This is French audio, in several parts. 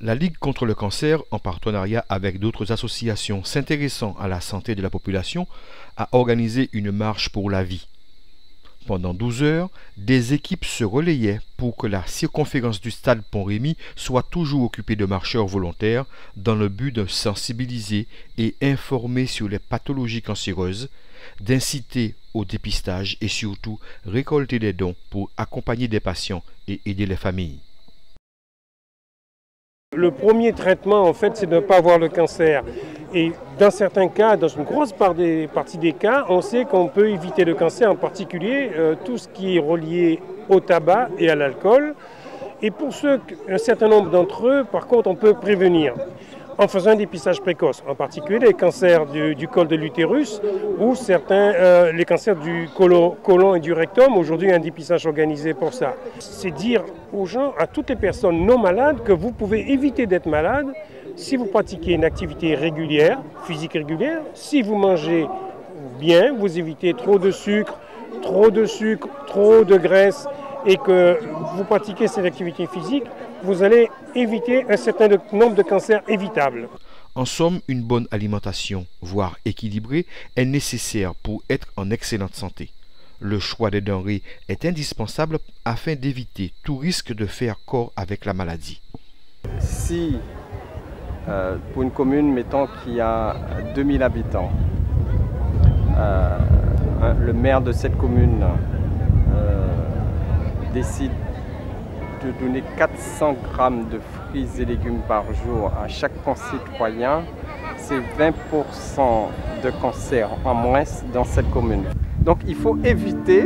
La Ligue contre le cancer, en partenariat avec d'autres associations s'intéressant à la santé de la population, a organisé une marche pour la vie. Pendant 12 heures, des équipes se relayaient pour que la circonférence du stade Pont-Rémy soit toujours occupée de marcheurs volontaires dans le but de sensibiliser et informer sur les pathologies cancéreuses, d'inciter au dépistage et surtout récolter des dons pour accompagner des patients et aider les familles. Le premier traitement, en fait, c'est de ne pas avoir le cancer. Et dans certains cas, dans une grosse partie des cas, on sait qu'on peut éviter le cancer, en particulier tout ce qui est relié au tabac et à l'alcool. Et pour un certain nombre d'entre eux, par contre, on peut prévenir en faisant un dépistage précoce, en particulier les cancers du col de l'utérus ou les cancers du côlon et du rectum. Aujourd'hui, il y a un dépistage organisé pour ça. C'est dire aux gens, à toutes les personnes non malades, que vous pouvez éviter d'être malade si vous pratiquez une activité régulière, physique régulière, si vous mangez bien, vous évitez trop de sucre, trop de graisse, et que vous pratiquez cette activité physique, vous allez éviter un certain nombre de cancers évitables. En somme, une bonne alimentation, voire équilibrée, est nécessaire pour être en excellente santé. Le choix des denrées est indispensable afin d'éviter tout risque de faire corps avec la maladie. Si, pour une commune, mettons, qui a 2000 habitants, le maire de cette commune décide de donner 400 grammes de fruits et légumes par jour à chaque concitoyen, c'est 20% de cancer en moins dans cette commune. Donc il faut éviter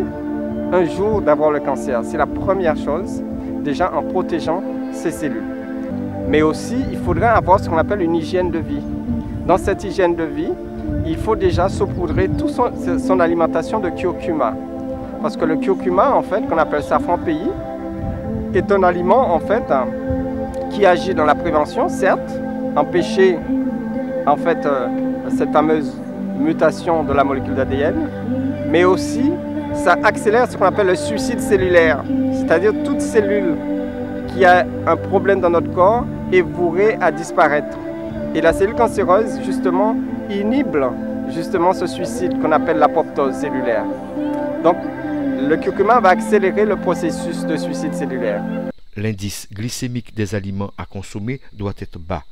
un jour d'avoir le cancer. C'est la première chose, déjà en protégeant ces cellules. Mais aussi, il faudrait avoir ce qu'on appelle une hygiène de vie. Dans cette hygiène de vie, il faut déjà saupoudrer toute son alimentation de curcuma. Parce que le curcuma, en fait, qu'on appelle safran pays, est un aliment, en fait, qui agit dans la prévention, certes, empêcher, en fait, cette fameuse mutation de la molécule d'ADN, mais aussi, ça accélère ce qu'on appelle le suicide cellulaire, c'est-à-dire toute cellule qui a un problème dans notre corps est vouée à disparaître. Et la cellule cancéreuse, justement, inhibe justement ce suicide qu'on appelle l'apoptose cellulaire. Donc, le curcuma va accélérer le processus de suicide cellulaire. L'indice glycémique des aliments à consommer doit être bas.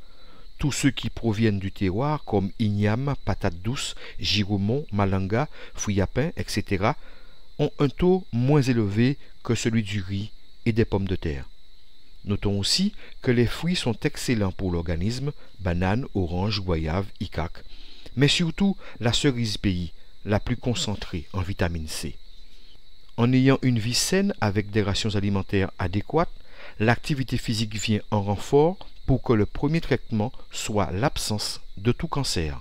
Tous ceux qui proviennent du terroir, comme igname, patates douces, giromon, malanga, fruits à pain, etc., ont un taux moins élevé que celui du riz et des pommes de terre. Notons aussi que les fruits sont excellents pour l'organisme, bananes, oranges, goyaves, icac, mais surtout la cerise pays, la plus concentrée en vitamine C. En ayant une vie saine avec des rations alimentaires adéquates, l'activité physique vient en renfort pour que le premier traitement soit l'absence de tout cancer.